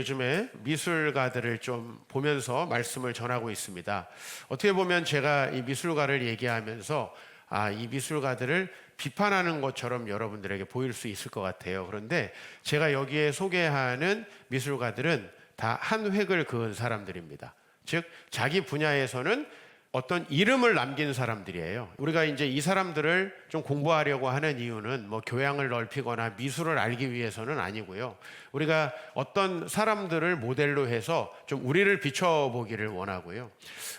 요즘에 미술가들을 좀 보면서 말씀을 전하고 있습니다. 어떻게 보면 제가 이 미술가를 얘기하면서 이 미술가들을 비판하는 것처럼 여러분들에게 보일 수 있을 것 같아요. 그런데 제가 여기에 소개하는 미술가들은 다 한 획을 그은 사람들입니다. 즉, 자기 분야에서는 어떤 이름을 남긴 사람들이에요. 우리가 이제 이 사람들을 좀 공부하려고 하는 이유는 뭐 교양을 넓히거나 미술을 알기 위해서는 아니고요. 우리가 어떤 사람들을 모델로 해서 좀 우리를 비춰보기를 원하고요.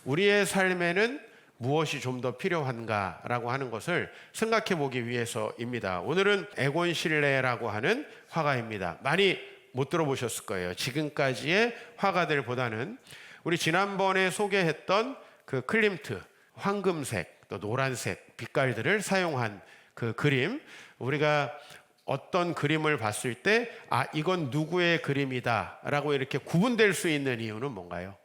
우리의 삶에는 무엇이 좀 더 필요한가라고 하는 것을 생각해 보기 위해서입니다. 오늘은 에곤 실레라고 하는 화가입니다. 많이 못 들어보셨을 거예요. 지금까지의 화가들보다는 우리 지난번에 소개했던 그 클림트, 황금색, 또 노란색 빛깔들을 사용한 그 그림, 우리가 어떤 그림을 봤을 때 이건 누구의 그림이다 라고 이렇게 구분될 수 있는 이유는 뭔가요?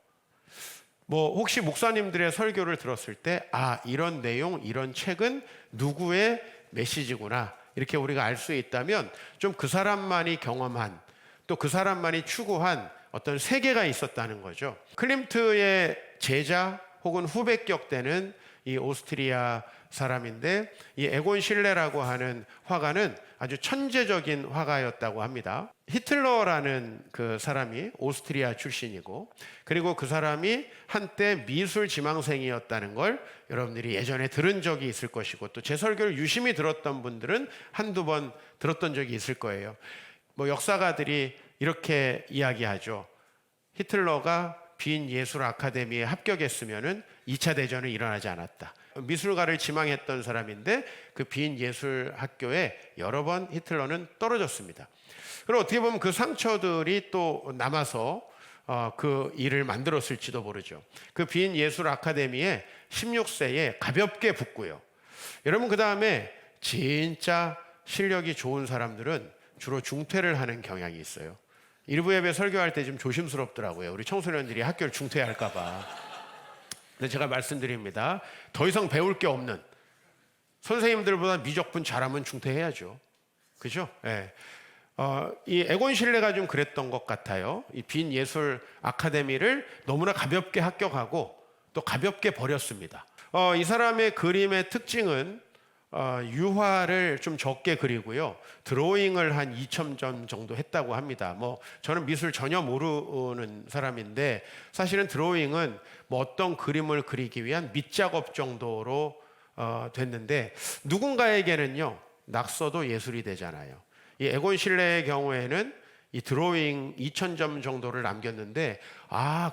뭐 혹시 목사님들의 설교를 들었을 때 이런 내용, 이런 책은 누구의 메시지구나 이렇게 우리가 알 수 있다면 좀 그 사람만이 경험한, 또 그 사람만이 추구한 어떤 세계가 있었다는 거죠. 클림트의 제자 혹은 후배격 되는 이 오스트리아 사람인데, 이 에곤 실레라고 하는 화가는 아주 천재적인 화가였다고 합니다. 히틀러라는 그 사람이 오스트리아 출신이고, 그리고 그 사람이 한때 미술 지망생이었다는 걸 여러분들이 예전에 들은 적이 있을 것이고, 또 제 설교를 유심히 들었던 분들은 한두 번 들었던 적이 있을 거예요. 뭐 역사가들이 이렇게 이야기하죠. 히틀러가 빈 예술 아카데미에 합격했으면은 2차 대전은 일어나지 않았다. 미술가를 지망했던 사람인데 그 빈 예술 학교에 여러 번 히틀러는 떨어졌습니다. 그리고 어떻게 보면 그 상처들이 또 남아서 그 일을 만들었을지도 모르죠. 그 빈 예술 아카데미에 16세에 가볍게 붙고요. 여러분, 그 다음에 진짜 실력이 좋은 사람들은 주로 중퇴를 하는 경향이 있어요. 일부 예배 설교할 때 좀 조심스럽더라고요. 우리 청소년들이 학교를 중퇴할까봐. 근데 제가 말씀드립니다. 더 이상 배울 게 없는 선생님들보다 미적분 잘하면 중퇴해야죠. 그죠? 예. 이 에곤 실레가 좀 그랬던 것 같아요. 이 빈 예술 아카데미를 너무나 가볍게 합격하고 또 가볍게 버렸습니다. 이 사람의 그림의 특징은 유화를 좀 적게 그리고요. 드로잉을 한 2,000점 정도 했다고 합니다. 뭐 저는 미술 전혀 모르는 사람인데 사실은 드로잉은 뭐 어떤 그림을 그리기 위한 밑작업 정도로 됐는데, 누군가에게는요 낙서도 예술이 되잖아요. 이 에곤 실레의 경우에는 이 드로잉 2,000점 정도를 남겼는데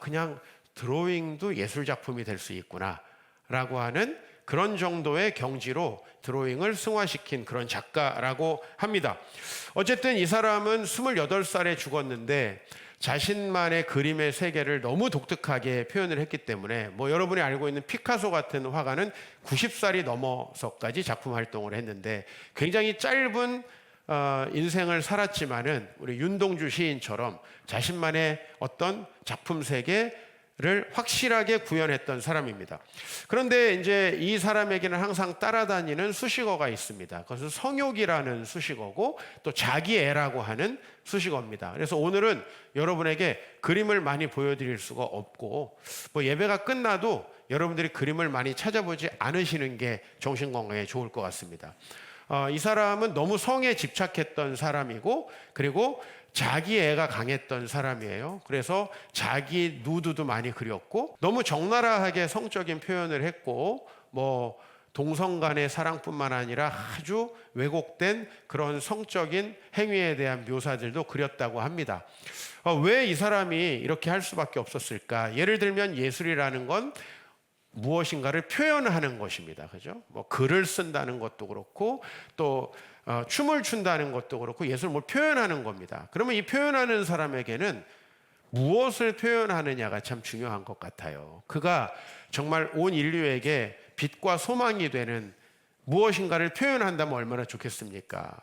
그냥 드로잉도 예술 작품이 될 수 있구나 라고 하는 그런 정도의 경지로 드로잉을 승화시킨 그런 작가라고 합니다. 어쨌든 이 사람은 28살에 죽었는데 자신만의 그림의 세계를 너무 독특하게 표현을 했기 때문에, 뭐 여러분이 알고 있는 피카소 같은 화가는 90살이 넘어서까지 작품 활동을 했는데 굉장히 짧은 인생을 살았지만은 우리 윤동주 시인처럼 자신만의 어떤 작품 세계를 확실하게 구현했던 사람입니다. 그런데 이제 이 사람에게는 항상 따라다니는 수식어가 있습니다. 그것은 성욕이라는 수식어고 또 자기애라고 하는 수식어입니다. 그래서 오늘은 여러분에게 그림을 많이 보여드릴 수가 없고, 뭐 예배가 끝나도 여러분들이 그림을 많이 찾아보지 않으시는 게 정신건강에 좋을 것 같습니다. 이 사람은 너무 성에 집착했던 사람이고, 그리고 자기애가 강했던 사람이에요. 그래서 자기 누드도 많이 그렸고, 너무 적나라하게 성적인 표현을 했고, 뭐 동성 간의 사랑뿐만 아니라 아주 왜곡된 그런 성적인 행위에 대한 묘사들도 그렸다고 합니다. 왜 이 사람이 이렇게 할 수밖에 없었을까? 예를 들면 예술이라는 건 무엇인가를 표현하는 것입니다. 그죠? 뭐 글을 쓴다는 것도 그렇고, 또 춤을 춘다는 것도 그렇고, 예술을 뭘 표현하는 겁니다. 그러면 이 표현하는 사람에게는 무엇을 표현하느냐가 참 중요한 것 같아요. 그가 정말 온 인류에게 빛과 소망이 되는 무엇인가를 표현한다면 얼마나 좋겠습니까?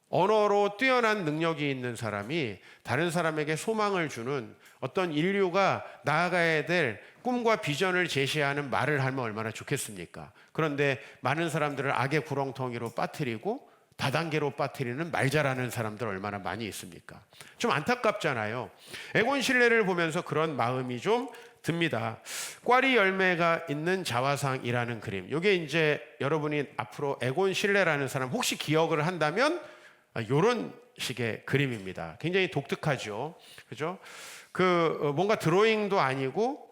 언어로 뛰어난 능력이 있는 사람이 다른 사람에게 소망을 주는, 어떤 인류가 나아가야 될 꿈과 비전을 제시하는 말을 하면 얼마나 좋겠습니까? 그런데 많은 사람들을 악의 구렁텅이로 빠뜨리고 다단계로 빠뜨리는 말 잘하는 사람들 얼마나 많이 있습니까? 좀 안타깝잖아요. 에곤 실레를 보면서 그런 마음이 좀 듭니다. 꽈리 열매가 있는 자화상이라는 그림. 이게 이제 여러분이 앞으로 에곤 실레라는 사람 혹시 기억을 한다면 이런 식의 그림입니다. 굉장히 독특하죠. 그죠? 뭔가 드로잉도 아니고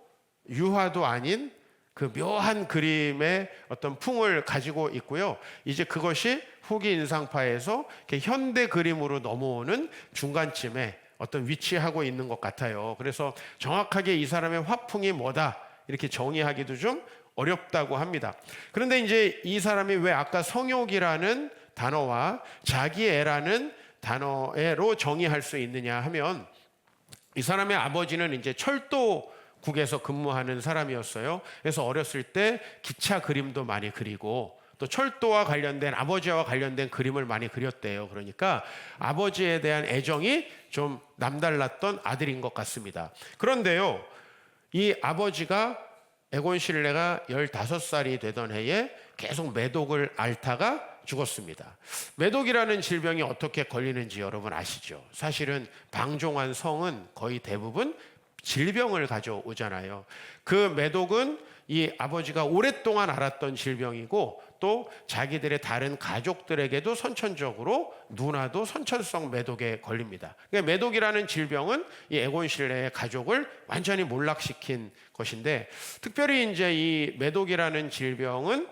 유화도 아닌 그 묘한 그림의 어떤 풍을 가지고 있고요. 이제 그것이 후기 인상파에서 현대 그림으로 넘어오는 중간쯤에 어떤 위치하고 있는 것 같아요. 그래서 정확하게 이 사람의 화풍이 뭐다 이렇게 정의하기도 좀 어렵다고 합니다. 그런데 이제 이 사람이 왜 아까 성욕이라는 단어와 자기애라는 단어로 정의할 수 있느냐 하면 이 사람의 아버지는 이제 철도국에서 근무하는 사람이었어요. 그래서 어렸을 때 기차 그림도 많이 그리고 또 철도와 관련된 아버지와 관련된 그림을 많이 그렸대요. 그러니까 아버지에 대한 애정이 좀 남달랐던 아들인 것 같습니다. 그런데요, 이 아버지가 에곤 실레가 15살이 되던 해에 계속 매독을 앓다가 죽었습니다. 매독이라는 질병이 어떻게 걸리는지 여러분 아시죠? 사실은 방종한 성은 거의 대부분 질병을 가져오잖아요. 그 매독은 이 아버지가 오랫동안 앓았던 질병이고 또 자기들의 다른 가족들에게도 선천적으로 누나도 선천성 매독에 걸립니다. 그러니까 매독이라는 질병은 이 에곤 실레의 가족을 완전히 몰락시킨 것인데 특별히 이제 이 매독이라는 질병은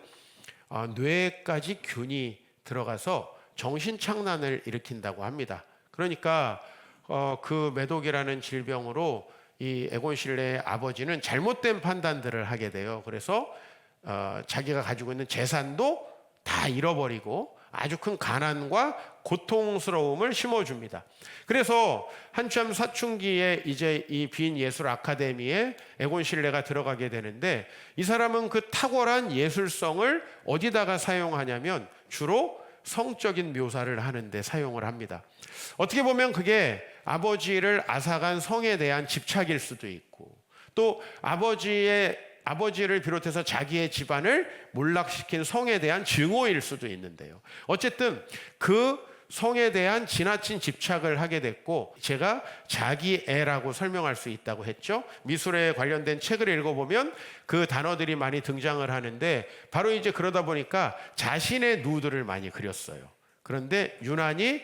뇌까지 균이 들어가서 정신착란을 일으킨다고 합니다. 그러니까 그 매독이라는 질병으로 이 에곤 실레의 아버지는 잘못된 판단들을 하게 돼요. 그래서 자기가 가지고 있는 재산도 다 잃어버리고 아주 큰 가난과 고통스러움을 심어줍니다. 그래서 한참 사춘기에 이제 이 빈 예술 아카데미에 에곤 실레가 들어가게 되는데 이 사람은 그 탁월한 예술성을 어디다가 사용하냐면 주로 성적인 묘사를 하는데 사용을 합니다. 어떻게 보면 그게 아버지를 앗아간 성에 대한 집착일 수도 있고 또 아버지를 비롯해서 자기의 집안을 몰락시킨 성에 대한 증오일 수도 있는데요. 어쨌든 그 성에 대한 지나친 집착을 하게 됐고 제가 자기애라고 설명할 수 있다고 했죠. 미술에 관련된 책을 읽어보면 그 단어들이 많이 등장을 하는데 바로 이제 그러다 보니까 자신의 누드를 많이 그렸어요. 그런데 유난히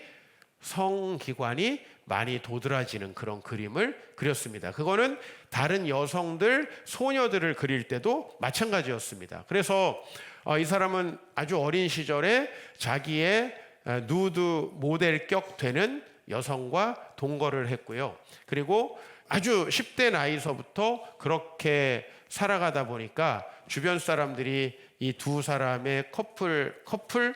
성기관이 많이 도드라지는 그런 그림을 그렸습니다. 그거는 다른 여성들, 소녀들을 그릴 때도 마찬가지였습니다. 그래서 이 사람은 아주 어린 시절에 자기의 누드 모델격 되는 여성과 동거를 했고요. 그리고 아주 10대 나이서부터 그렇게 살아가다 보니까 주변 사람들이 이 두 사람의 커플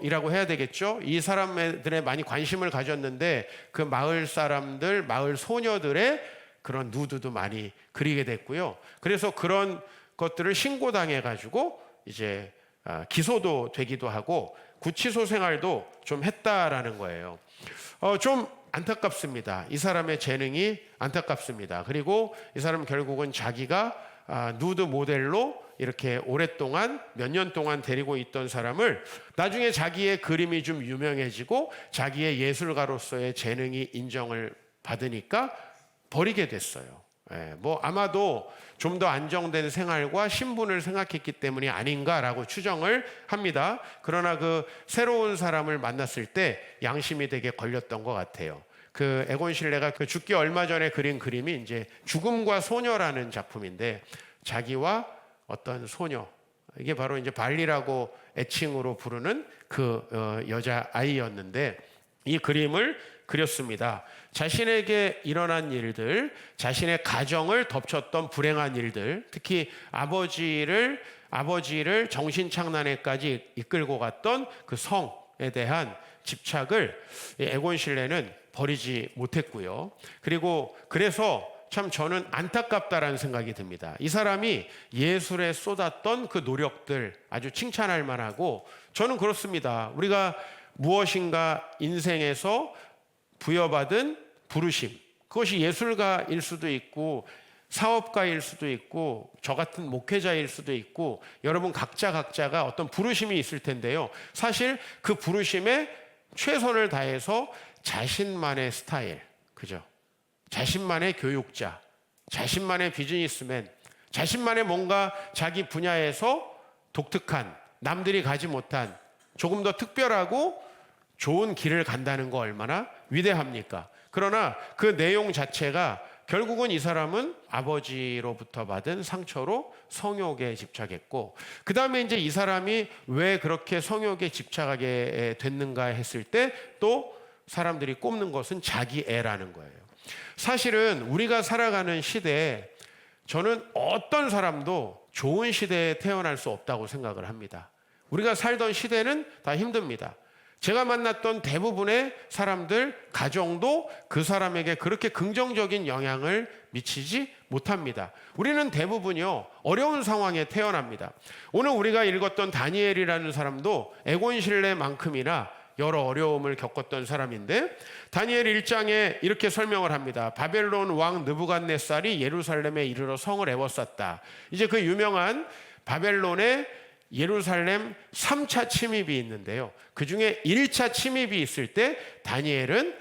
이라고 해야 되겠죠. 이 사람들에 많이 관심을 가졌는데 그 마을 사람들, 마을 소녀들의 그런 누드도 많이 그리게 됐고요. 그래서 그런 것들을 신고당해 가지고 이제 기소도 되기도 하고 구치소 생활도 좀 했다라는 거예요. 좀 안타깝습니다. 이 사람의 재능이 안타깝습니다. 그리고 이 사람 결국은 자기가 누드 모델로 이렇게 오랫동안 몇 년 동안 데리고 있던 사람을 나중에 자기의 그림이 좀 유명해지고 자기의 예술가로서의 재능이 인정을 받으니까 버리게 됐어요. 아마도 좀 더 안정된 생활과 신분을 생각했기 때문이 아닌가라고 추정을 합니다. 그러나 그 새로운 사람을 만났을 때 양심이 되게 걸렸던 것 같아요. 그 에곤 실레가 그 죽기 얼마 전에 그린 그림이 이제 죽음과 소녀라는 작품인데 자기와 어떤 소녀, 이게 바로 이제 발리라고 애칭으로 부르는 그 여자 아이였는데 이 그림을 그렸습니다. 자신에게 일어난 일들, 자신의 가정을 덮쳤던 불행한 일들, 특히 아버지를 정신착란에까지 이끌고 갔던 그 성에 대한 집착을 에곤 실레는 버리지 못했고요. 그래서 참 저는 안타깝다라는 생각이 듭니다. 이 사람이 예술에 쏟았던 그 노력들 아주 칭찬할 만하고 저는 그렇습니다. 우리가 무엇인가 인생에서 부여받은 부르심, 그것이 예술가일 수도 있고 사업가일 수도 있고 저 같은 목회자일 수도 있고 여러분 각자가 어떤 부르심이 있을 텐데요. 사실 그 부르심에 최선을 다해서 자신만의 스타일, 그죠? 자신만의 교육자, 자신만의 비즈니스맨, 자신만의 뭔가 자기 분야에서 독특한, 남들이 가지 못한 조금 더 특별하고 좋은 길을 간다는 거 얼마나 위대합니까? 그러나 그 내용 자체가 결국은 이 사람은 아버지로부터 받은 상처로 성욕에 집착했고, 그 다음에 이제 이 사람이 왜 그렇게 성욕에 집착하게 됐는가 했을 때 또 사람들이 꼽는 것은 자기 애라는 거예요. 사실은 우리가 살아가는 시대에 저는 어떤 사람도 좋은 시대에 태어날 수 없다고 생각을 합니다. 우리가 살던 시대는 다 힘듭니다. 제가 만났던 대부분의 사람들, 가정도 그 사람에게 그렇게 긍정적인 영향을 미치지 못합니다. 우리는 대부분요, 어려운 상황에 태어납니다. 오늘 우리가 읽었던 다니엘이라는 사람도 에곤실레만큼이나 여러 어려움을 겪었던 사람인데, 다니엘 1장에 이렇게 설명을 합니다. 바벨론 왕 느부갓네살이 예루살렘에 이르러 성을 에워쌌다. 이제 그 유명한 바벨론의 예루살렘 3차 침입이 있는데요. 그 중에 1차 침입이 있을 때 다니엘은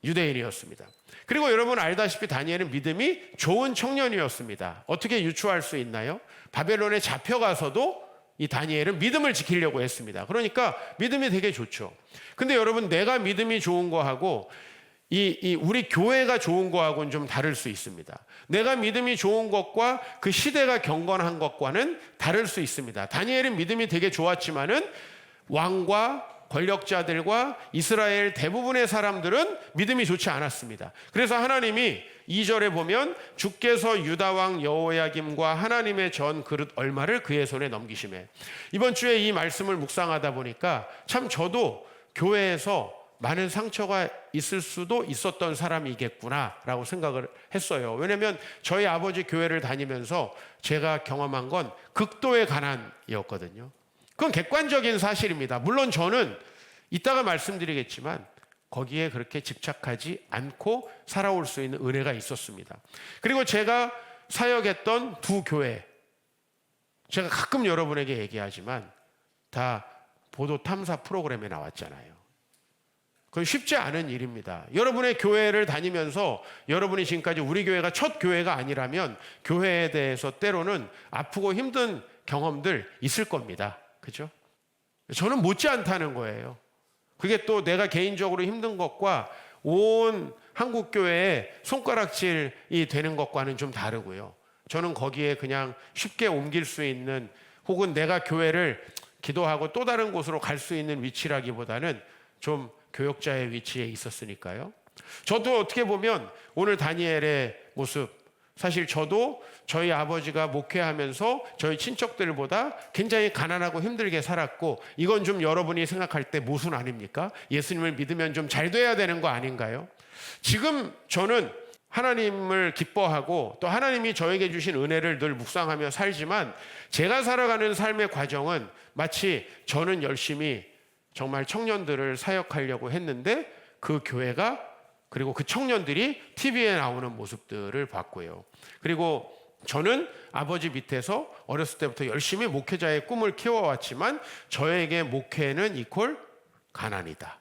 유대인이었습니다. 그리고 여러분 알다시피 다니엘은 믿음이 좋은 청년이었습니다. 어떻게 유추할 수 있나요? 바벨론에 잡혀가서도 이 다니엘은 믿음을 지키려고 했습니다. 그러니까 믿음이 되게 좋죠. 근데 여러분, 내가 믿음이 좋은 거하고 우리 교회가 좋은 거하고는 좀 다를 수 있습니다. 내가 믿음이 좋은 것과 그 시대가 경건한 것과는 다를 수 있습니다. 다니엘은 믿음이 되게 좋았지만은 왕과 권력자들과 이스라엘 대부분의 사람들은 믿음이 좋지 않았습니다. 그래서 하나님이 2절에 보면 주께서 유다 왕 여호야김과 하나님의 전 그릇 얼마를 그의 손에 넘기시매. 이번 주에 이 말씀을 묵상하다 보니까 참 저도 교회에서 많은 상처가 있을 수도 있었던 사람이겠구나라고 생각을 했어요. 왜냐하면 저희 아버지 교회를 다니면서 제가 경험한 건 극도의 가난이었거든요. 그건 객관적인 사실입니다. 물론 저는 이따가 말씀드리겠지만 거기에 그렇게 집착하지 않고 살아올 수 있는 은혜가 있었습니다. 그리고 제가 사역했던 두 교회, 제가 가끔 여러분에게 얘기하지만 다 보도 탐사 프로그램에 나왔잖아요. 그건 쉽지 않은 일입니다. 여러분의 교회를 다니면서 여러분이 지금까지 우리 교회가 첫 교회가 아니라면 교회에 대해서 때로는 아프고 힘든 경험들 있을 겁니다. 그죠? 저는 못지않다는 거예요. 그게 또 내가 개인적으로 힘든 것과 온 한국교회에 손가락질이 되는 것과는 좀 다르고요. 저는 거기에 그냥 쉽게 옮길 수 있는, 혹은 내가 교회를 기도하고 또 다른 곳으로 갈 수 있는 위치라기보다는 좀 교역자의 위치에 있었으니까요. 저도 어떻게 보면 오늘 다니엘의 모습, 사실 저도 저희 아버지가 목회하면서 저희 친척들보다 굉장히 가난하고 힘들게 살았고, 이건 좀 여러분이 생각할 때 모순 아닙니까? 예수님을 믿으면 좀 잘 돼야 되는 거 아닌가요? 지금 저는 하나님을 기뻐하고 또 하나님이 저에게 주신 은혜를 늘 묵상하며 살지만, 제가 살아가는 삶의 과정은 마치 저는 열심히 정말 청년들을 사역하려고 했는데 그 교회가, 그리고 그 청년들이 TV에 나오는 모습들을 봤고요. 그리고 저는 아버지 밑에서 어렸을 때부터 열심히 목회자의 꿈을 키워왔지만 저에게 목회는 이퀄 가난이다.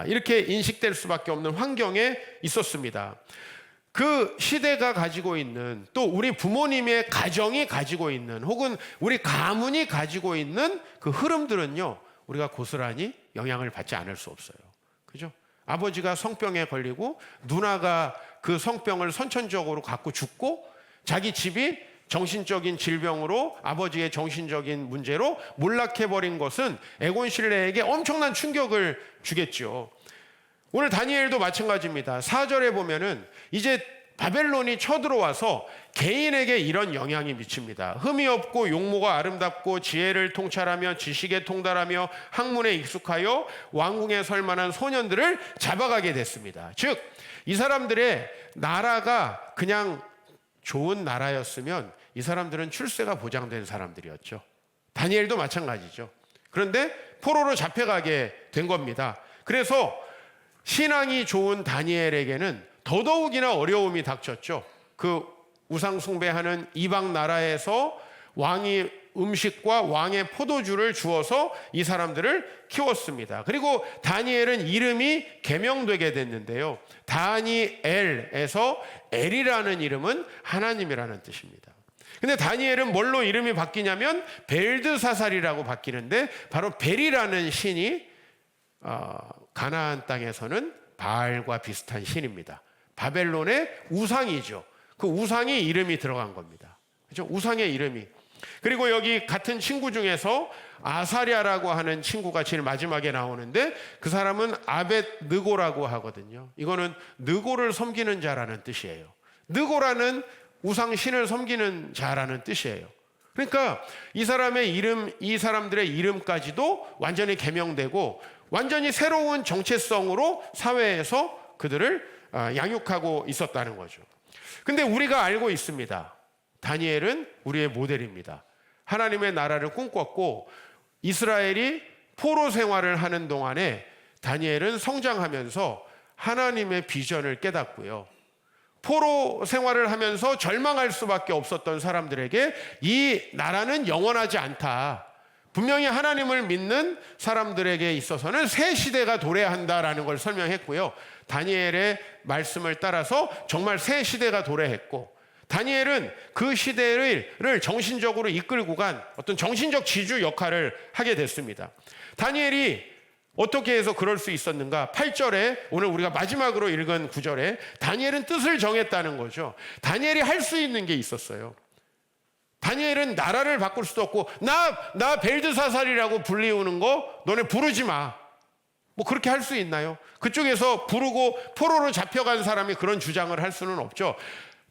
이렇게 인식될 수밖에 없는 환경에 있었습니다. 그 시대가 가지고 있는, 또 우리 부모님의 가정이 가지고 있는, 혹은 우리 가문이 가지고 있는 그 흐름들은요, 우리가 고스란히 영향을 받지 않을 수 없어요. 그죠? 아버지가 성병에 걸리고 누나가 그 성병을 선천적으로 갖고 죽고, 자기 집이 정신적인 질병으로, 아버지의 정신적인 문제로 몰락해버린 것은 에곤실레에게 엄청난 충격을 주겠죠. 오늘 다니엘도 마찬가지입니다. 4절에 보면은 이제 바벨론이 쳐들어와서 개인에게 이런 영향이 미칩니다. 흠이 없고 용모가 아름답고 지혜를 통찰하며 지식에 통달하며 학문에 익숙하여 왕궁에 설 만한 소년들을 잡아가게 됐습니다. 즉, 이 사람들의 나라가 그냥 좋은 나라였으면 이 사람들은 출세가 보장된 사람들이었죠. 다니엘도 마찬가지죠. 그런데 포로로 잡혀가게 된 겁니다. 그래서 신앙이 좋은 다니엘에게는 더더욱이나 어려움이 닥쳤죠. 그 우상 숭배하는 이방 나라에서 왕이 음식과 왕의 포도주를 주어서 이 사람들을 키웠습니다. 그리고 다니엘은 이름이 개명되게 됐는데요. 다니엘에서 엘이라는 이름은 하나님이라는 뜻입니다. 근데 다니엘은 뭘로 이름이 바뀌냐면 벨드사살이라고 바뀌는데, 바로 벨이라는 신이 가나안 땅에서는 바알과 비슷한 신입니다. 바벨론의 우상이죠. 그 우상이 이름이 들어간 겁니다. 그렇죠? 우상의 이름이. 그리고 여기 같은 친구 중에서 아사랴라고 하는 친구가 제일 마지막에 나오는데, 그 사람은 아벳느고라고 하거든요. 이거는 느고를 섬기는 자라는 뜻이에요. 느고라는 우상 신을 섬기는 자라는 뜻이에요. 그러니까 이 사람의 이름, 이 사람들의 이름까지도 완전히 개명되고 완전히 새로운 정체성으로 사회에서 그들을 양육하고 있었다는 거죠. 근데 우리가 알고 있습니다. 다니엘은 우리의 모델입니다. 하나님의 나라를 꿈꿨고 이스라엘이 포로 생활을 하는 동안에 다니엘은 성장하면서 하나님의 비전을 깨닫고요. 포로 생활을 하면서 절망할 수밖에 없었던 사람들에게 이 나라는 영원하지 않다. 분명히 하나님을 믿는 사람들에게 있어서는 새 시대가 도래한다라는 걸 설명했고요. 다니엘의 말씀을 따라서 정말 새 시대가 도래했고, 다니엘은 그 시대를 정신적으로 이끌고 간 어떤 정신적 지주 역할을 하게 됐습니다. 다니엘이 어떻게 해서 그럴 수 있었는가? 8절에 오늘 우리가 마지막으로 읽은 9절에 다니엘은 뜻을 정했다는 거죠. 다니엘이 할 수 있는 게 있었어요. 다니엘은 나라를 바꿀 수도 없고 나 벨드사살이라고 불리우는 거 너네 부르지 마. 뭐 그렇게 할 수 있나요? 그쪽에서 부르고 포로로 잡혀간 사람이 그런 주장을 할 수는 없죠.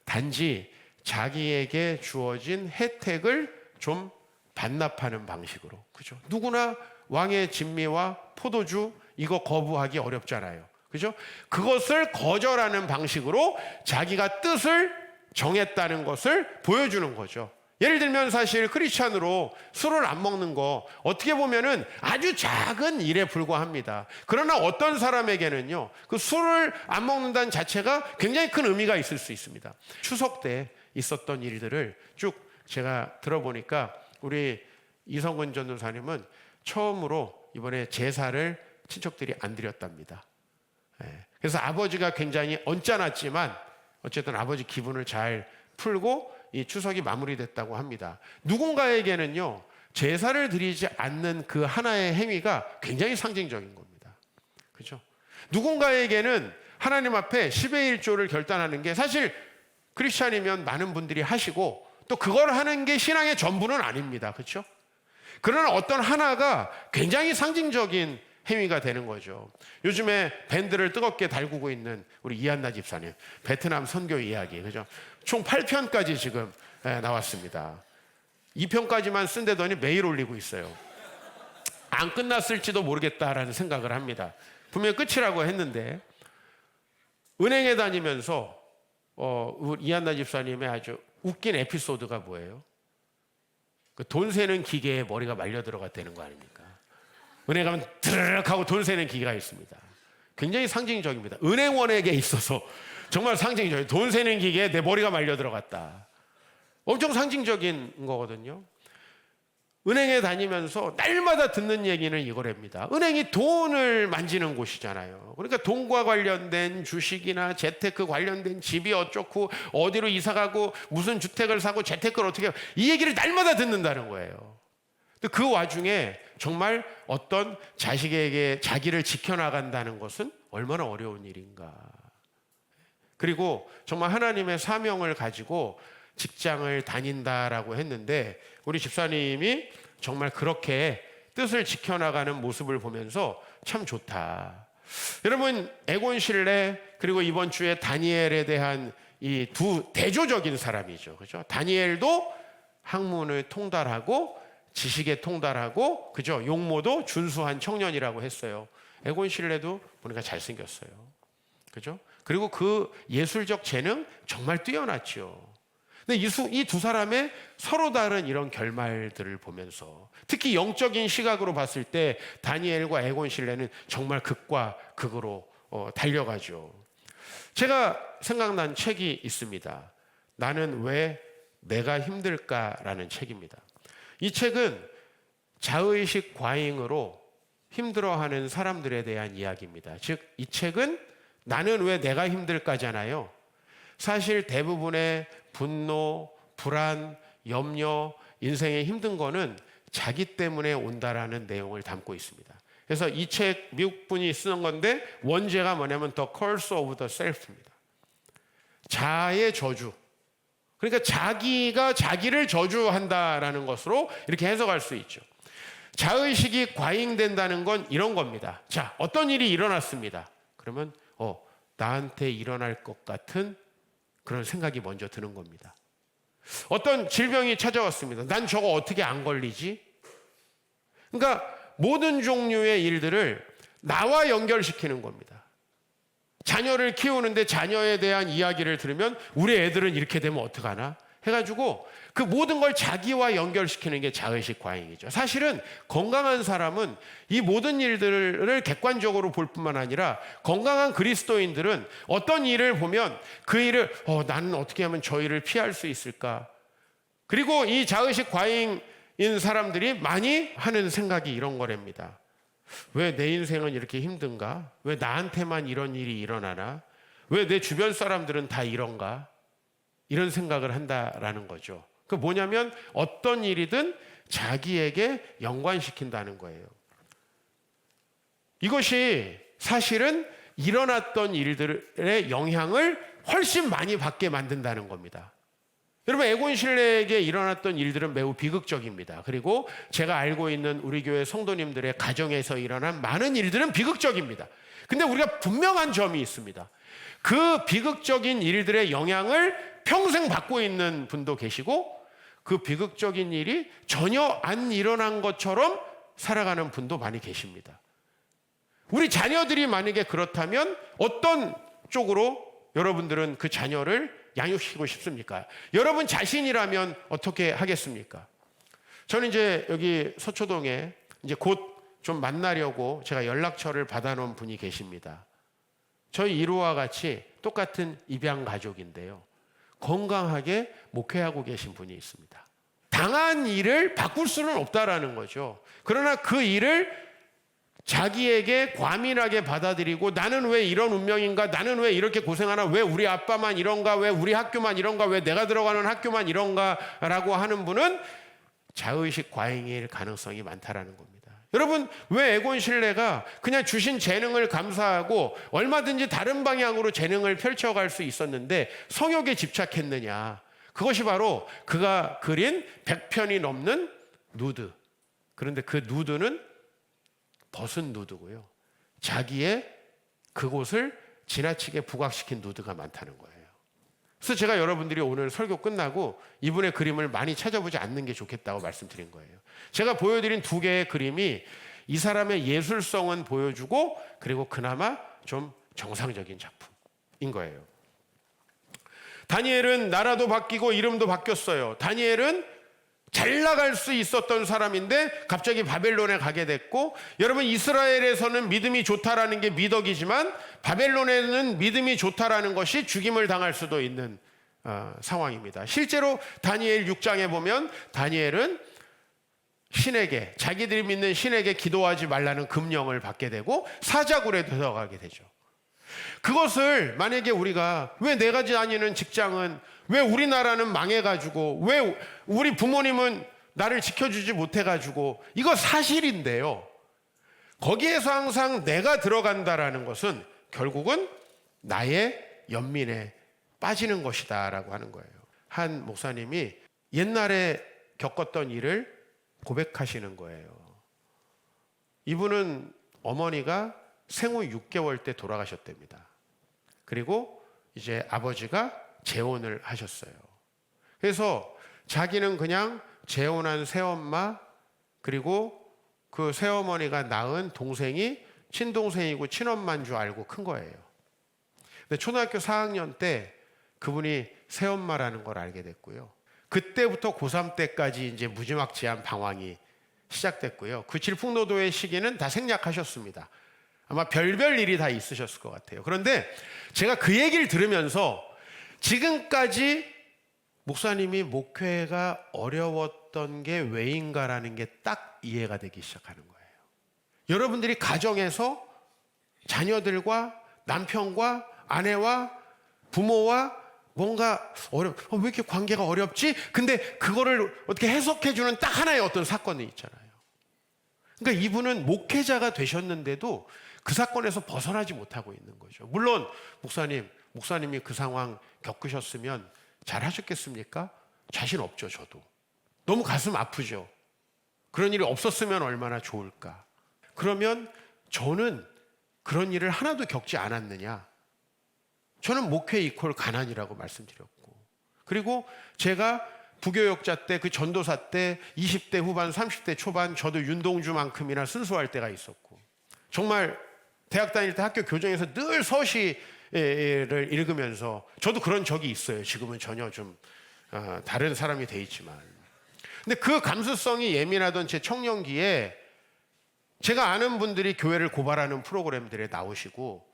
단지 자기에게 주어진 혜택을 좀 반납하는 방식으로. 그죠? 누구나 왕의 진미와 포도주 이거 거부하기 어렵잖아요. 그죠? 그것을 거절하는 방식으로 자기가 뜻을 정했다는 것을 보여주는 거죠. 예를 들면 사실 크리스찬으로 술을 안 먹는 거 어떻게 보면은 아주 작은 일에 불과합니다. 그러나 어떤 사람에게는요, 그 술을 안 먹는다는 자체가 굉장히 큰 의미가 있을 수 있습니다. 추석 때 있었던 일들을 쭉 제가 들어보니까 우리 이성근 전도사님은 처음으로 이번에 제사를 친척들이 안 드렸답니다. 그래서 아버지가 굉장히 언짢았지만 어쨌든 아버지 기분을 잘 풀고 이 추석이 마무리됐다고 합니다. 누군가에게는요, 제사를 드리지 않는 그 하나의 행위가 굉장히 상징적인 겁니다. 그렇죠? 누군가에게는 하나님 앞에 10의 1조를 결단하는 게 사실 크리스찬이면 많은 분들이 하시고 또 그걸 하는 게 신앙의 전부는 아닙니다. 그렇죠? 그러나 어떤 하나가 굉장히 상징적인 행위가 되는 거죠. 요즘에 밴드를 뜨겁게 달구고 있는 우리 이한나 집사님, 베트남 선교 이야기, 그죠? 총 8편까지 지금 나왔습니다. 2편까지만 쓴다더니 매일 올리고 있어요. 안 끝났을지도 모르겠다라는 생각을 합니다. 분명히 끝이라고 했는데, 은행에 다니면서 이한나 집사님의 아주 웃긴 에피소드가 뭐예요? 그 돈 세는 기계에 머리가 말려 들어갔다는 거 아닙니까? 은행 가면 드르륵 하고 돈 세는 기계가 있습니다. 굉장히 상징적입니다. 은행원에게 있어서 정말 상징적이에요. 돈 세는 기계에 내 머리가 말려 들어갔다. 엄청 상징적인 거거든요. 은행에 다니면서 날마다 듣는 얘기는 이거랍니다. 은행이 돈을 만지는 곳이잖아요. 그러니까 돈과 관련된 주식이나 재테크 관련된 집이 어쩌고 어디로 이사가고 무슨 주택을 사고 재테크를 어떻게 하고 이 얘기를 날마다 듣는다는 거예요. 그 와중에 정말 어떤 자식에게 자기를 지켜나간다는 것은 얼마나 어려운 일인가. 그리고 정말 하나님의 사명을 가지고 직장을 다닌다라고 했는데 우리 집사님이 정말 그렇게 뜻을 지켜나가는 모습을 보면서 참 좋다. 여러분, 에곤 실레 그리고 이번 주에 다니엘에 대한 이 두 대조적인 사람이죠. 그죠? 다니엘도 학문을 통달하고 지식에 통달하고, 그죠? 용모도 준수한 청년이라고 했어요. 에곤 실레도 보니까 잘생겼어요. 그죠? 그리고 그 예술적 재능 정말 뛰어났죠. 근데 이 두 사람의 서로 다른 이런 결말들을 보면서 특히 영적인 시각으로 봤을 때 다니엘과 에곤 실레는 정말 극과 극으로 달려가죠. 제가 생각난 책이 있습니다. 나는 왜 내가 힘들까라는 책입니다. 이 책은 자의식 과잉으로 힘들어하는 사람들에 대한 이야기입니다. 즉, 이 책은 나는 왜 내가 힘들까잖아요. 사실 대부분의 분노, 불안, 염려, 인생에 힘든 거는 자기 때문에 온다라는 내용을 담고 있습니다. 그래서 이 책 미국 분이 쓰는 건데 원제가 뭐냐면 The Curse of the Self입니다. 자아의 저주. 그러니까 자기가 자기를 저주한다라는 것으로 이렇게 해석할 수 있죠. 자의식이 과잉된다는 건 이런 겁니다. 자, 어떤 일이 일어났습니다. 그러면 나한테 일어날 것 같은 그런 생각이 먼저 드는 겁니다. 어떤 질병이 찾아왔습니다. 난 저거 어떻게 안 걸리지? 그러니까 모든 종류의 일들을 나와 연결시키는 겁니다. 자녀를 키우는데 자녀에 대한 이야기를 들으면 우리 애들은 이렇게 되면 어떡하나? 해가지고 그 모든 걸 자기와 연결시키는 게 자의식 과잉이죠. 사실은 건강한 사람은 이 모든 일들을 객관적으로 볼 뿐만 아니라 건강한 그리스도인들은 어떤 일을 보면 그 일을 나는 어떻게 하면 저 일을 피할 수 있을까? 그리고 이 자의식 과잉인 사람들이 많이 하는 생각이 이런 거랍니다. 왜 내 인생은 이렇게 힘든가? 왜 나한테만 이런 일이 일어나나? 왜 내 주변 사람들은 다 이런가? 이런 생각을 한다라는 거죠. 그 뭐냐면 어떤 일이든 자기에게 연관시킨다는 거예요. 이것이 사실은 일어났던 일들의 영향을 훨씬 많이 받게 만든다는 겁니다. 여러분, 에곤 실레에게 일어났던 일들은 매우 비극적입니다. 그리고 제가 알고 있는 우리 교회 성도님들의 가정에서 일어난 많은 일들은 비극적입니다. 근데 우리가 분명한 점이 있습니다. 그 비극적인 일들의 영향을 평생 받고 있는 분도 계시고 그 비극적인 일이 전혀 안 일어난 것처럼 살아가는 분도 많이 계십니다. 우리 자녀들이 만약에 그렇다면 어떤 쪽으로 여러분들은 그 자녀를 양육시키고 싶습니까? 여러분 자신이라면 어떻게 하겠습니까? 저는 이제 여기 서초동에 이제 곧 좀 만나려고 제가 연락처를 받아놓은 분이 계십니다. 저희 이루와 같이 똑같은 입양 가족인데요. 건강하게 목회하고 계신 분이 있습니다. 당한 일을 바꿀 수는 없다라는 거죠. 그러나 그 일을 자기에게 과민하게 받아들이고 나는 왜 이런 운명인가? 나는 왜 이렇게 고생하나? 왜 우리 아빠만 이런가? 왜 우리 학교만 이런가? 왜 내가 들어가는 학교만 이런가? 라고 하는 분은 자의식 과잉일 가능성이 많다라는 겁니다. 여러분, 왜 에곤 실레가 그냥 주신 재능을 감사하고 얼마든지 다른 방향으로 재능을 펼쳐갈 수 있었는데 성욕에 집착했느냐? 그것이 바로 그가 그린 100편이 넘는 누드. 그런데 그 누드는 벗은 누드고요. 자기의 그곳을 지나치게 부각시킨 누드가 많다는 거예요. 그래서 제가 여러분들이 오늘 설교 끝나고 이분의 그림을 많이 찾아보지 않는 게 좋겠다고 말씀드린 거예요. 제가 보여드린 두 개의 그림이 이 사람의 예술성은 보여주고 그리고 그나마 좀 정상적인 작품인 거예요. 다니엘은 나라도 바뀌고 이름도 바뀌었어요. 다니엘은 잘 나갈 수 있었던 사람인데 갑자기 바벨론에 가게 됐고, 여러분 이스라엘에서는 믿음이 좋다라는 게 미덕이지만 바벨론에는 믿음이 좋다라는 것이 죽임을 당할 수도 있는 상황입니다. 실제로 다니엘 6장에 보면 다니엘은 신에게, 자기들이 믿는 신에게 기도하지 말라는 금령을 받게 되고 사자굴에 들어가게 되죠. 그것을 만약에 우리가 왜 내가 다니는 직장은, 왜 우리나라는 망해가지고, 왜 우리 부모님은 나를 지켜주지 못해가지고, 이거 사실인데요. 거기에서 항상 내가 들어간다라는 것은 결국은 나의 연민에 빠지는 것이다라고 하는 거예요. 한 목사님이 옛날에 겪었던 일을 고백하시는 거예요. 이분은 어머니가 생후 6개월 때 돌아가셨답니다. 그리고 이제 아버지가 재혼을 하셨어요. 그래서 자기는 그냥 재혼한 새엄마, 그리고 그 새어머니가 낳은 동생이 친동생이고 친엄마인 줄 알고 큰 거예요. 근데 초등학교 4학년 때 그분이 새엄마라는 걸 알게 됐고요. 그때부터 고3 때까지 이제 무지막지한 방황이 시작됐고요. 그 질풍노도의 시기는 다 생략하셨습니다. 아마 별별 일이 다 있으셨을 것 같아요. 그런데 제가 그 얘기를 들으면서 지금까지 목사님이 목회가 어려웠던 게 왜인가라는 게 딱 이해가 되기 시작하는 거예요. 여러분들이 가정에서 자녀들과 남편과 아내와 부모와 뭔가 왜 이렇게 관계가 어렵지? 근데 그거를 어떻게 해석해주는 딱 하나의 어떤 사건이 있잖아요. 그러니까 이분은 목회자가 되셨는데도 그 사건에서 벗어나지 못하고 있는 거죠. 물론 목사님이 그 상황 겪으셨으면 잘 하셨겠습니까? 자신 없죠, 저도. 너무 가슴 아프죠. 그런 일이 없었으면 얼마나 좋을까. 그러면 저는 그런 일을 하나도 겪지 않았느냐? 저는 목회 이퀄 가난이라고 말씀드렸고, 그리고 제가 부교역자 때, 그 전도사 때 20대 후반 30대 초반 저도 윤동주만큼이나 순수할 때가 있었고, 정말 대학 다닐 때 학교 교정에서 늘 서시를 읽으면서 저도 그런 적이 있어요. 지금은 전혀 좀 다른 사람이 돼 있지만, 근데 그 감수성이 예민하던 제 청년기에 제가 아는 분들이 교회를 고발하는 프로그램들에 나오시고,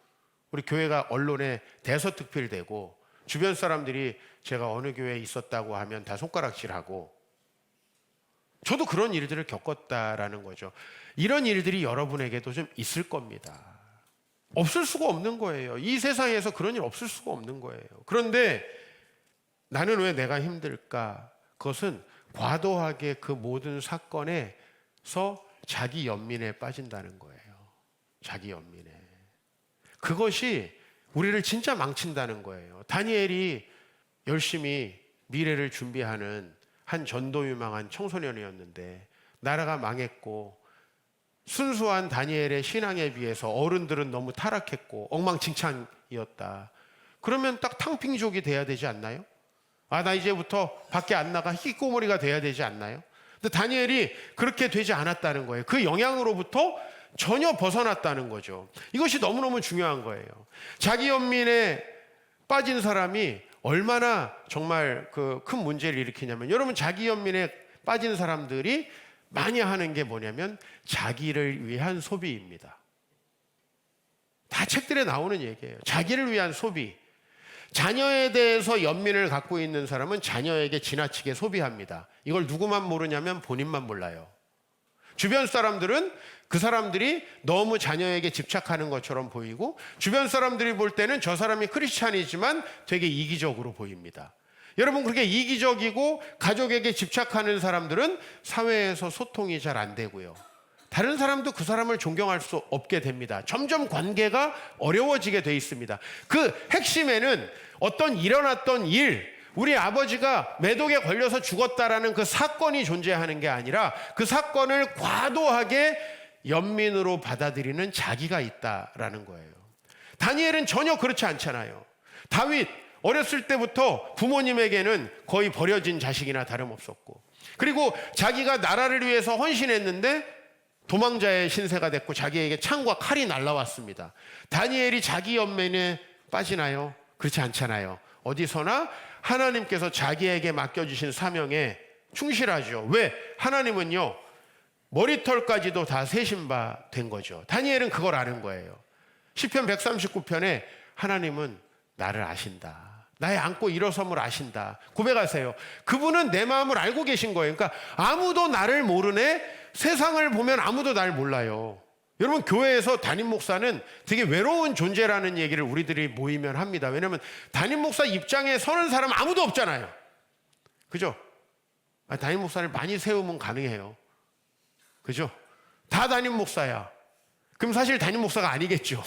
우리 교회가 언론에 대서특필되고, 주변 사람들이 제가 어느 교회에 있었다고 하면 다 손가락질하고, 저도 그런 일들을 겪었다라는 거죠. 이런 일들이 여러분에게도 좀 있을 겁니다. 없을 수가 없는 거예요. 이 세상에서 그런 일 없을 수가 없는 거예요. 그런데 나는 왜 내가 힘들까? 그것은 과도하게 그 모든 사건에서 자기 연민에 빠진다는 거예요. 자기 연민에. 그것이 우리를 진짜 망친다는 거예요. 다니엘이 열심히 미래를 준비하는 한 전도유망한 청소년이었는데 나라가 망했고, 순수한 다니엘의 신앙에 비해서 어른들은 너무 타락했고 엉망진창이었다. 그러면 딱 탕핑족이 돼야 되지 않나요? 나 이제부터 밖에 안 나가 희꼬머리가 돼야 되지 않나요? 근데 다니엘이 그렇게 되지 않았다는 거예요. 그 영향으로부터 전혀 벗어났다는 거죠. 이것이 너무너무 중요한 거예요. 자기 연민에 빠진 사람이 얼마나 정말 그 큰 문제를 일으키냐면, 여러분, 자기 연민에 빠진 사람들이 많이 하는 게 뭐냐면 자기를 위한 소비입니다. 다 책들에 나오는 얘기예요. 자기를 위한 소비. 자녀에 대해서 연민을 갖고 있는 사람은 자녀에게 지나치게 소비합니다. 이걸 누구만 모르냐면 본인만 몰라요. 주변 사람들은 그 사람들이 너무 자녀에게 집착하는 것처럼 보이고, 주변 사람들이 볼 때는 저 사람이 크리스찬이지만 되게 이기적으로 보입니다. 여러분, 그렇게 이기적이고 가족에게 집착하는 사람들은 사회에서 소통이 잘 안 되고요. 다른 사람도 그 사람을 존경할 수 없게 됩니다. 점점 관계가 어려워지게 돼 있습니다. 그 핵심에는 어떤 일어났던 일, 우리 아버지가 매독에 걸려서 죽었다라는 그 사건이 존재하는 게 아니라 그 사건을 과도하게 연민으로 받아들이는 자기가 있다라는 거예요. 다니엘은 전혀 그렇지 않잖아요. 다윗, 어렸을 때부터 부모님에게는 거의 버려진 자식이나 다름없었고, 그리고 자기가 나라를 위해서 헌신했는데 도망자의 신세가 됐고 자기에게 창과 칼이 날라왔습니다. 다니엘이 자기 연민에 빠지나요? 그렇지 않잖아요. 어디서나 하나님께서 자기에게 맡겨주신 사명에 충실하죠. 왜? 하나님은요, 머리털까지도 다 세신 바 된 거죠. 다니엘은 그걸 아는 거예요. 시편 139편에 하나님은 나를 아신다. 나의 안고 일어섬을 아신다. 고백하세요. 그분은 내 마음을 알고 계신 거예요. 그러니까 아무도 나를 모르네. 세상을 보면 아무도 날 몰라요. 여러분, 교회에서 담임 목사는 되게 외로운 존재라는 얘기를 우리들이 모이면 합니다. 왜냐하면 담임 목사 입장에 서는 사람 아무도 없잖아요. 그죠? 담임 목사를 많이 세우면 가능해요. 그죠? 다 담임 목사야. 그럼 사실 담임 목사가 아니겠죠.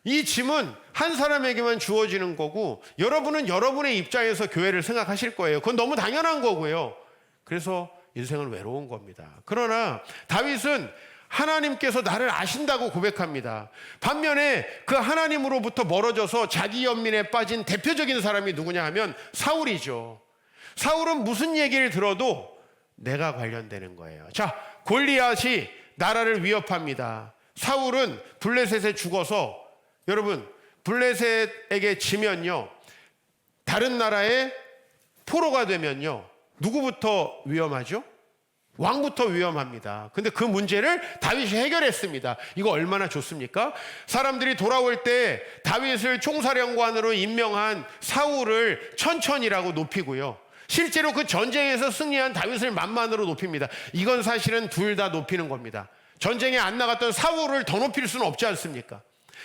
이 짐은 한 사람에게만 주어지는 거고, 여러분은 여러분의 입장에서 교회를 생각하실 거예요. 그건 너무 당연한 거고요. 그래서 인생은 외로운 겁니다. 그러나 다윗은 하나님께서 나를 아신다고 고백합니다. 반면에 그 하나님으로부터 멀어져서 자기 연민에 빠진 대표적인 사람이 누구냐 하면 사울이죠. 사울은 무슨 얘기를 들어도 내가 관련되는 거예요. 자, 골리앗이 나라를 위협합니다. 사울은 블레셋에 죽어서, 여러분, 블레셋에게 지면요, 다른 나라의 포로가 되면요, 누구부터 위험하죠? 왕부터 위험합니다. 근데 그 문제를 다윗이 해결했습니다. 이거 얼마나 좋습니까? 사람들이 돌아올 때 다윗을 총사령관으로 임명한 사울을 천천이라고 높이고요. 실제로 그 전쟁에서 승리한 다윗을 만만으로 높입니다. 이건 사실은 둘 다 높이는 겁니다. 전쟁에 안 나갔던 사울을 더 높일 수는 없지 않습니까?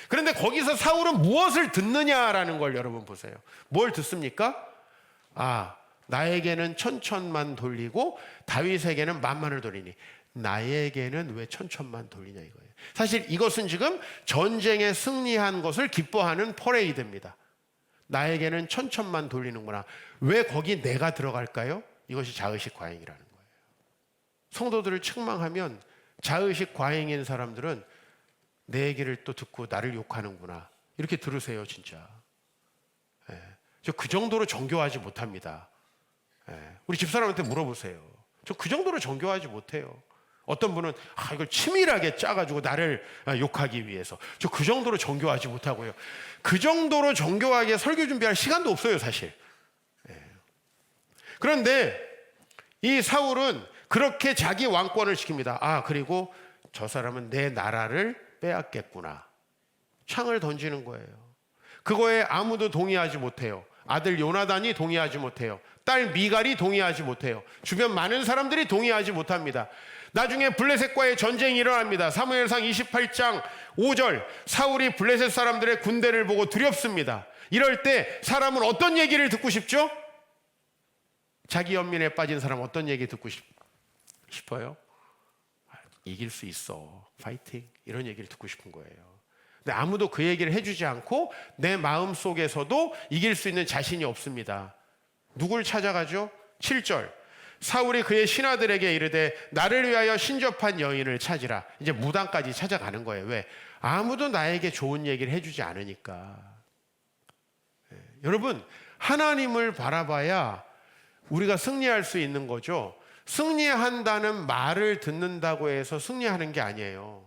그런데 거기서 사울은 무엇을 듣느냐라는 걸 여러분 보세요. 뭘 듣습니까? 나에게는 천천만 돌리고 다윗에게는 만만을 돌리니 나에게는 왜 천천만 돌리냐 이거예요. 사실 이것은 지금 전쟁에 승리한 것을 기뻐하는 퍼레이드입니다. 나에게는 천천만 돌리는구나. 왜 거기 내가 들어갈까요? 이것이 자의식 과잉이라는 거예요. 성도들을 책망하면 자의식 과잉인 사람들은 내 얘기를 또 듣고 나를 욕하는구나. 이렇게 들으세요, 진짜. 저 그 정도로 정교하지 못합니다. 우리 집사람한테 물어보세요. 저 그 정도로 정교하지 못해요. 어떤 분은 이걸 치밀하게 짜가지고 나를 욕하기 위해서. 저 그 정도로 정교하지 못하고요. 그 정도로 정교하게 설교 준비할 시간도 없어요, 사실. 그런데 이 사울은 그렇게 자기 왕권을 지킵니다. 그리고 저 사람은 내 나라를 빼앗겠구나. 창을 던지는 거예요. 그거에 아무도 동의하지 못해요. 아들 요나단이 동의하지 못해요. 딸 미갈이 동의하지 못해요. 주변 많은 사람들이 동의하지 못합니다. 나중에 블레셋과의 전쟁이 일어납니다. 사무엘상 28장 5절 사울이 블레셋 사람들의 군대를 보고 두렵습니다. 이럴 때 사람은 어떤 얘기를 듣고 싶죠? 자기 연민에 빠진 사람 어떤 얘기 듣고 싶어요? 이길 수 있어. 파이팅. 이런 얘기를 듣고 싶은 거예요. 근데 아무도 그 얘기를 해주지 않고 내 마음 속에서도 이길 수 있는 자신이 없습니다. 누굴 찾아가죠? 7절 사울이 그의 신하들에게 이르되 나를 위하여 신접한 여인을 찾으라. 이제 무당까지 찾아가는 거예요. 왜? 아무도 나에게 좋은 얘기를 해주지 않으니까. 여러분, 하나님을 바라봐야 우리가 승리할 수 있는 거죠. 승리한다는 말을 듣는다고 해서 승리하는 게 아니에요.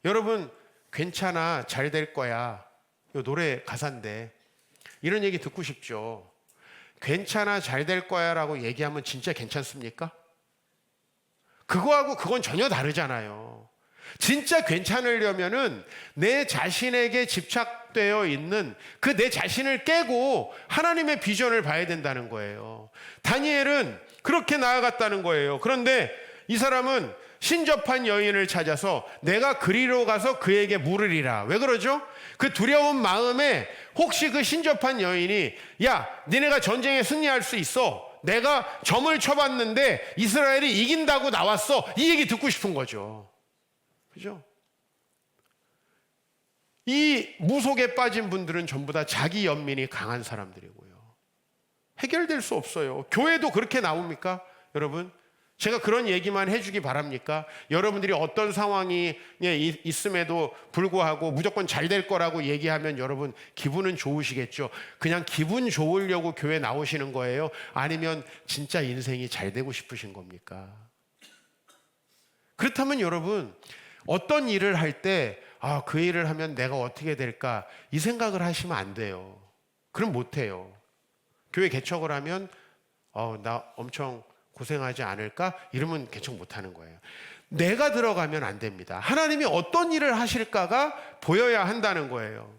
여러분, 괜찮아, 잘 될 거야. 이 노래 가사인데 이런 얘기 듣고 싶죠. 괜찮아, 잘 될 거야 라고 얘기하면 진짜 괜찮습니까? 그거하고 그건 전혀 다르잖아요. 진짜 괜찮으려면은 내 자신에게 집착되어 있는 그 내 자신을 깨고 하나님의 비전을 봐야 된다는 거예요. 다니엘은 그렇게 나아갔다는 거예요. 그런데 이 사람은 신접한 여인을 찾아서 내가 그리로 가서 그에게 물으리라. 왜 그러죠? 그 두려운 마음에 혹시 그 신접한 여인이 야, 니네가 전쟁에 승리할 수 있어. 내가 점을 쳐봤는데 이스라엘이 이긴다고 나왔어. 이 얘기 듣고 싶은 거죠. 그죠? 이 무속에 빠진 분들은 전부 다 자기 연민이 강한 사람들이고요. 해결될 수 없어요. 교회도 그렇게 나옵니까? 여러분, 제가 그런 얘기만 해주기 바랍니까? 여러분들이 어떤 상황이 있음에도 불구하고 무조건 잘 될 거라고 얘기하면 여러분 기분은 좋으시겠죠? 그냥 기분 좋으려고 교회 나오시는 거예요? 아니면 진짜 인생이 잘 되고 싶으신 겁니까? 그렇다면 여러분, 어떤 일을 할 때 그 일을 하면 내가 어떻게 될까? 이 생각을 하시면 안 돼요. 그럼 못해요. 교회 개척을 하면 나 엄청 고생하지 않을까? 이러면 개척 못하는 거예요. 내가 들어가면 안 됩니다. 하나님이 어떤 일을 하실까가 보여야 한다는 거예요.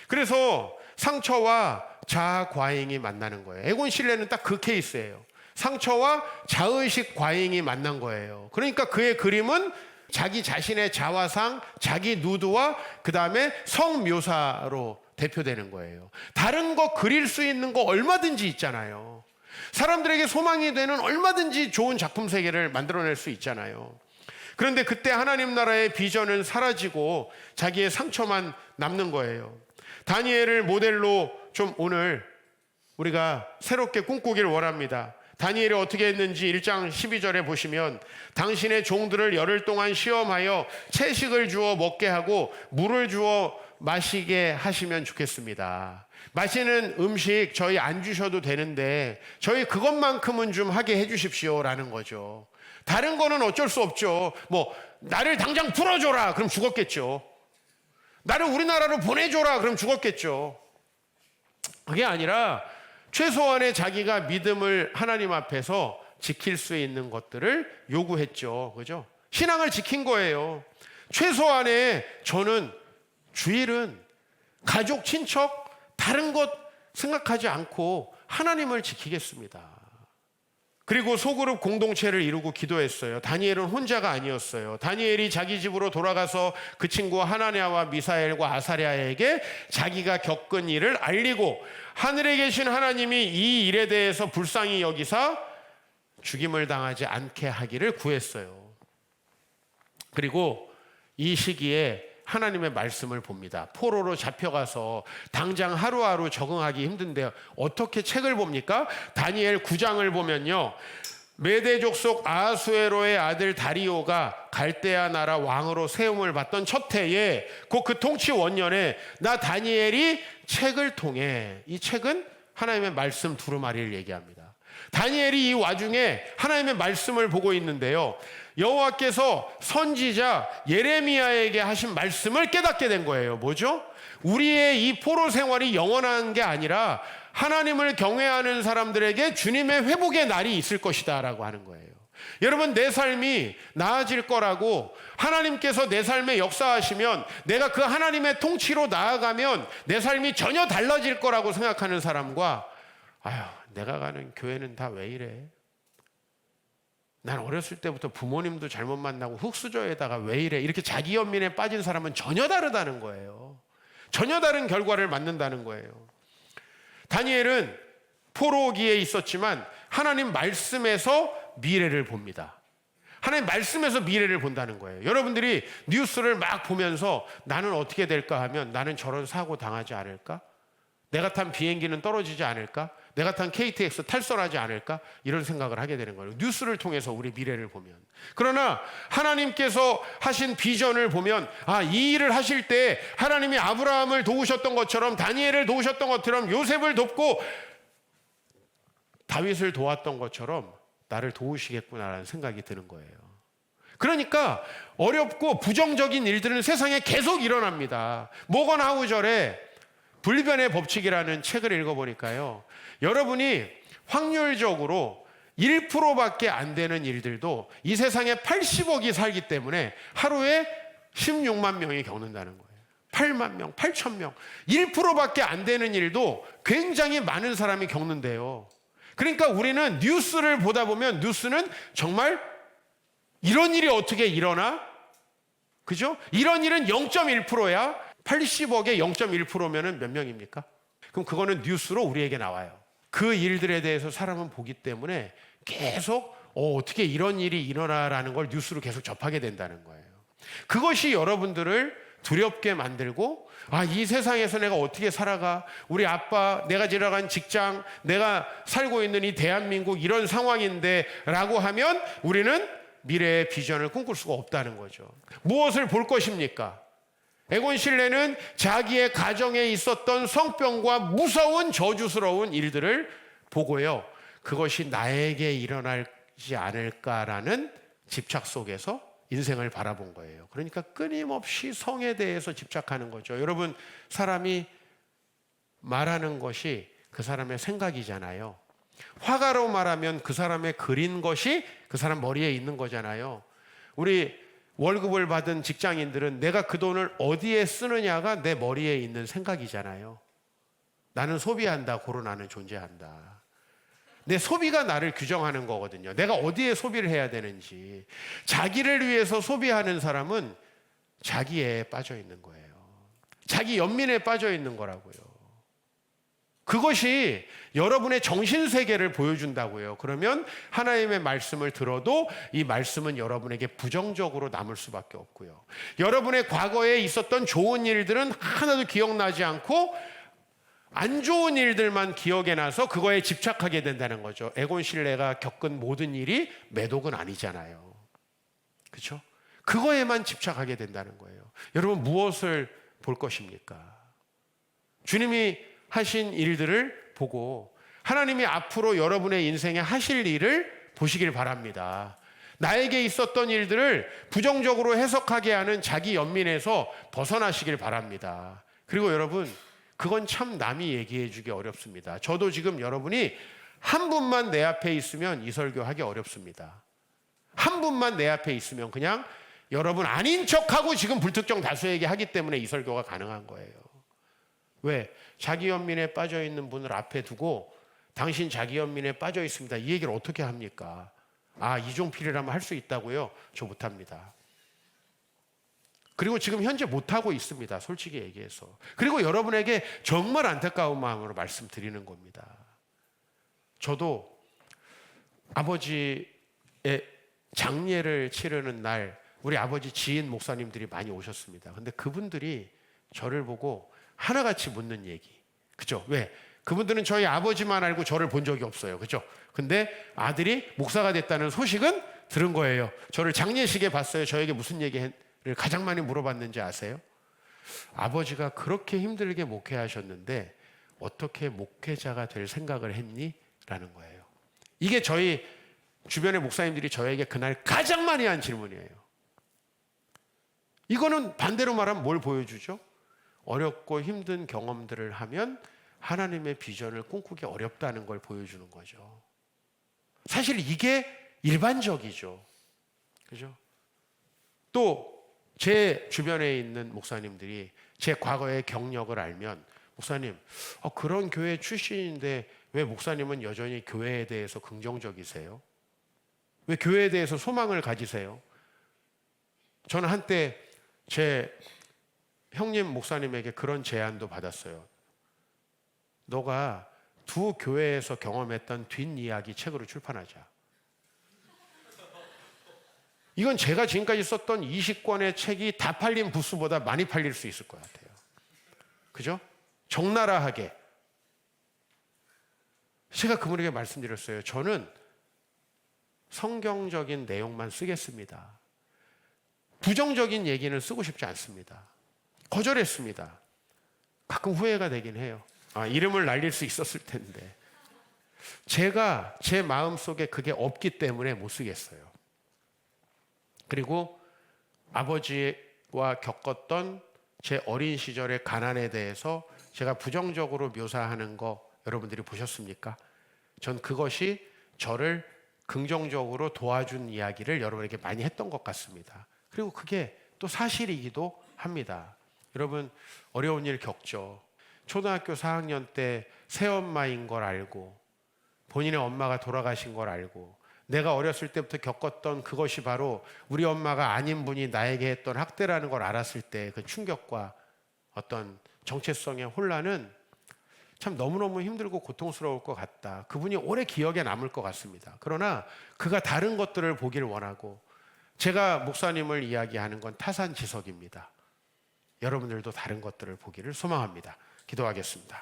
그래서 상처와 자아 과잉이 만나는 거예요. 에곤 실레는 딱 그 케이스예요. 상처와 자의식 과잉이 만난 거예요. 그러니까 그의 그림은 자기 자신의 자화상, 자기 누드와 그 다음에 성묘사로 대표되는 거예요. 다른 거 그릴 수 있는 거 얼마든지 있잖아요. 사람들에게 소망이 되는 얼마든지 좋은 작품 세계를 만들어낼 수 있잖아요. 그런데 그때 하나님 나라의 비전은 사라지고 자기의 상처만 남는 거예요. 다니엘을 모델로 좀 오늘 우리가 새롭게 꿈꾸길 원합니다. 다니엘이 어떻게 했는지 1장 12절에 보시면 당신의 종들을 열흘 동안 시험하여 채식을 주어 먹게 하고 물을 주어 마시게 하시면 좋겠습니다. 마시는 음식 저희 안 주셔도 되는데 저희 그것만큼은 좀 하게 해 주십시오라는 거죠. 다른 거는 어쩔 수 없죠. 나를 당장 풀어줘라 그럼 죽었겠죠. 나를 우리나라로 보내줘라 그럼 죽었겠죠. 그게 아니라 최소한의 자기가 믿음을 하나님 앞에서 지킬 수 있는 것들을 요구했죠. 그죠? 신앙을 지킨 거예요. 최소한의 저는 주일은 가족, 친척, 다른 것 생각하지 않고 하나님을 지키겠습니다. 그리고 소그룹 공동체를 이루고 기도했어요. 다니엘은 혼자가 아니었어요. 다니엘이 자기 집으로 돌아가서 그 친구 하나냐와 미사엘과 아사랴에게 자기가 겪은 일을 알리고 하늘에 계신 하나님이 이 일에 대해서 불쌍히 여기사 죽임을 당하지 않게 하기를 구했어요. 그리고 이 시기에 하나님의 말씀을 봅니다. 포로로 잡혀가서 당장 하루하루 적응하기 힘든데 어떻게 책을 봅니까? 다니엘 9장을 보면요, 메대 족속 아하수에로의 아들 다리오가 갈대아 나라 왕으로 세움을 받던 첫 해에 곧 그 통치 원년에 나 다니엘이 책을 통해, 이 책은 하나님의 말씀 두루마리를 얘기합니다. 다니엘이 이 와중에 하나님의 말씀을 보고 있는데요, 여호와께서 선지자 예레미야에게 하신 말씀을 깨닫게 된 거예요. 뭐죠? 우리의 이 포로 생활이 영원한 게 아니라 하나님을 경외하는 사람들에게 주님의 회복의 날이 있을 것이다 라고 하는 거예요. 여러분, 내 삶이 나아질 거라고, 하나님께서 내 삶에 역사하시면, 내가 그 하나님의 통치로 나아가면 내 삶이 전혀 달라질 거라고 생각하는 사람과, 아휴, 내가 가는 교회는 다 왜 이래? 난 어렸을 때부터 부모님도 잘못 만나고 흙수저에다가 왜 이래? 이렇게 자기 연민에 빠진 사람은 전혀 다르다는 거예요. 전혀 다른 결과를 맞는다는 거예요. 다니엘은 포로기에 있었지만 하나님 말씀에서 미래를 봅니다. 하나님 말씀에서 미래를 본다는 거예요. 여러분들이 뉴스를 막 보면서 나는 어떻게 될까 하면, 나는 저런 사고 당하지 않을까? 내가 탄 비행기는 떨어지지 않을까? 내가 탄 KTX 탈선하지 않을까? 이런 생각을 하게 되는 거예요. 뉴스를 통해서 우리 미래를 보면. 그러나 하나님께서 하신 비전을 보면, 이 일을 하실 때 하나님이 아브라함을 도우셨던 것처럼, 다니엘을 도우셨던 것처럼, 요셉을 돕고 다윗을 도왔던 것처럼 나를 도우시겠구나라는 생각이 드는 거예요. 그러니까 어렵고 부정적인 일들은 세상에 계속 일어납니다. 모건 하우절의 불변의 법칙이라는 책을 읽어보니까요, 여러분이 확률적으로 1%밖에 안 되는 일들도 이 세상에 80억이 살기 때문에 하루에 16만 명이 겪는다는 거예요. 8만 명, 8천 명. 1%밖에 안 되는 일도 굉장히 많은 사람이 겪는데요. 그러니까 우리는 뉴스를 보다 보면, 뉴스는 정말 이런 일이 어떻게 일어나? 그죠? 이런 일은 0.1%야. 80억에 0.1%면은 몇 명입니까? 그럼 그거는 뉴스로 우리에게 나와요. 그 일들에 대해서 사람은 보기 때문에 계속 어떻게 이런 일이 일어나라는 걸 뉴스로 계속 접하게 된다는 거예요. 그것이 여러분들을 두렵게 만들고, 이 세상에서 내가 어떻게 살아가? 우리 아빠, 내가 지나간 직장, 내가 살고 있는 이 대한민국 이런 상황인데 라고 하면 우리는 미래의 비전을 꿈꿀 수가 없다는 거죠. 무엇을 볼 것입니까? 에곤 실레는 자기의 가정에 있었던 성병과 무서운 저주스러운 일들을 보고요, 그것이 나에게 일어나지 않을까라는 집착 속에서 인생을 바라본 거예요. 그러니까 끊임없이 성에 대해서 집착하는 거죠. 여러분, 사람이 말하는 것이 그 사람의 생각이잖아요. 화가로 말하면 그 사람의 그린 것이 그 사람 머리에 있는 거잖아요. 우리 월급을 받은 직장인들은 내가 그 돈을 어디에 쓰느냐가 내 머리에 있는 생각이잖아요. 나는 소비한다, 고로 나는 존재한다. 내 소비가 나를 규정하는 거거든요. 내가 어디에 소비를 해야 되는지. 자기를 위해서 소비하는 사람은 자기에 빠져 있는 거예요. 자기 연민에 빠져 있는 거라고요. 그것이 여러분의 정신세계를 보여준다고요. 그러면 하나님의 말씀을 들어도 이 말씀은 여러분에게 부정적으로 남을 수밖에 없고요. 여러분의 과거에 있었던 좋은 일들은 하나도 기억나지 않고 안 좋은 일들만 기억에 나서 그거에 집착하게 된다는 거죠. 에곤 실레가 겪은 모든 일이 매독은 아니잖아요. 그렇죠? 그거에만 집착하게 된다는 거예요. 여러분, 무엇을 볼 것입니까? 주님이 하신 일들을 보고 하나님이 앞으로 여러분의 인생에 하실 일을 보시길 바랍니다. 나에게 있었던 일들을 부정적으로 해석하게 하는 자기 연민에서 벗어나시길 바랍니다. 그리고 여러분, 그건 참 남이 얘기해 주기 어렵습니다. 저도 지금 여러분이 한 분만 내 앞에 있으면 이 설교하기 어렵습니다. 한 분만 내 앞에 있으면 그냥 여러분 아닌 척하고 지금 불특정 다수에게 하기 때문에 이 설교가 가능한 거예요. 왜? 자기 연민에 빠져 있는 분을 앞에 두고 당신 자기 연민에 빠져 있습니다. 이 얘기를 어떻게 합니까? 아, 이종필이라면 할 수 있다고요? 저 못합니다. 그리고 지금 현재 못하고 있습니다. 솔직히 얘기해서. 그리고 여러분에게 정말 안타까운 마음으로 말씀드리는 겁니다. 저도 아버지의 장례를 치르는 날 우리 아버지 지인 목사님들이 많이 오셨습니다. 근데 그분들이 저를 보고 하나같이 묻는 얘기. 그죠? 왜? 그분들은 저희 아버지만 알고 저를 본 적이 없어요. 그죠? 근데 아들이 목사가 됐다는 소식은 들은 거예요. 저를 장례식에 봤어요. 저에게 무슨 얘기를 가장 많이 물어봤는지 아세요? 아버지가 그렇게 힘들게 목회하셨는데 어떻게 목회자가 될 생각을 했니? 라는 거예요. 이게 저희 주변의 목사님들이 저에게 그날 가장 많이 한 질문이에요. 이거는 반대로 말하면 뭘 보여주죠? 어렵고 힘든 경험들을 하면 하나님의 비전을 꿈꾸기 어렵다는 걸 보여주는 거죠. 사실 이게 일반적이죠. 그죠? 또 제 주변에 있는 목사님들이 제 과거의 경력을 알면 목사님, 그런 교회 출신인데 왜 목사님은 여전히 교회에 대해서 긍정적이세요? 왜 교회에 대해서 소망을 가지세요? 저는 한때 제 형님 목사님에게 그런 제안도 받았어요. 너가 두 교회에서 경험했던 뒷이야기 책으로 출판하자. 이건 제가 지금까지 썼던 20권의 책이 다 팔린 부수보다 많이 팔릴 수 있을 것 같아요. 그죠? 적나라하게. 제가 그분에게 말씀드렸어요. 저는 성경적인 내용만 쓰겠습니다. 부정적인 얘기는 쓰고 싶지 않습니다. 거절했습니다. 가끔 후회가 되긴 해요. 이름을 날릴 수 있었을 텐데. 제가 제 마음속에 그게 없기 때문에 못 쓰겠어요. 그리고 아버지와 겪었던 제 어린 시절의 가난에 대해서 제가 부정적으로 묘사하는 거 여러분들이 보셨습니까? 전 그것이 저를 긍정적으로 도와준 이야기를 여러분에게 많이 했던 것 같습니다. 그리고 그게 또 사실이기도 합니다. 여러분 어려운 일 겪죠. 초등학교 4학년 때 새엄마인 걸 알고 본인의 엄마가 돌아가신 걸 알고 내가 어렸을 때부터 겪었던 그것이 바로 우리 엄마가 아닌 분이 나에게 했던 학대라는 걸 알았을 때 그 충격과 어떤 정체성의 혼란은 참 너무너무 힘들고 고통스러울 것 같다. 그분이 오래 기억에 남을 것 같습니다. 그러나 그가 다른 것들을 보기를 원하고 제가 목사님을 이야기하는 건 타산지석입니다. 여러분들도 다른 것들을 보기를 소망합니다. 기도하겠습니다.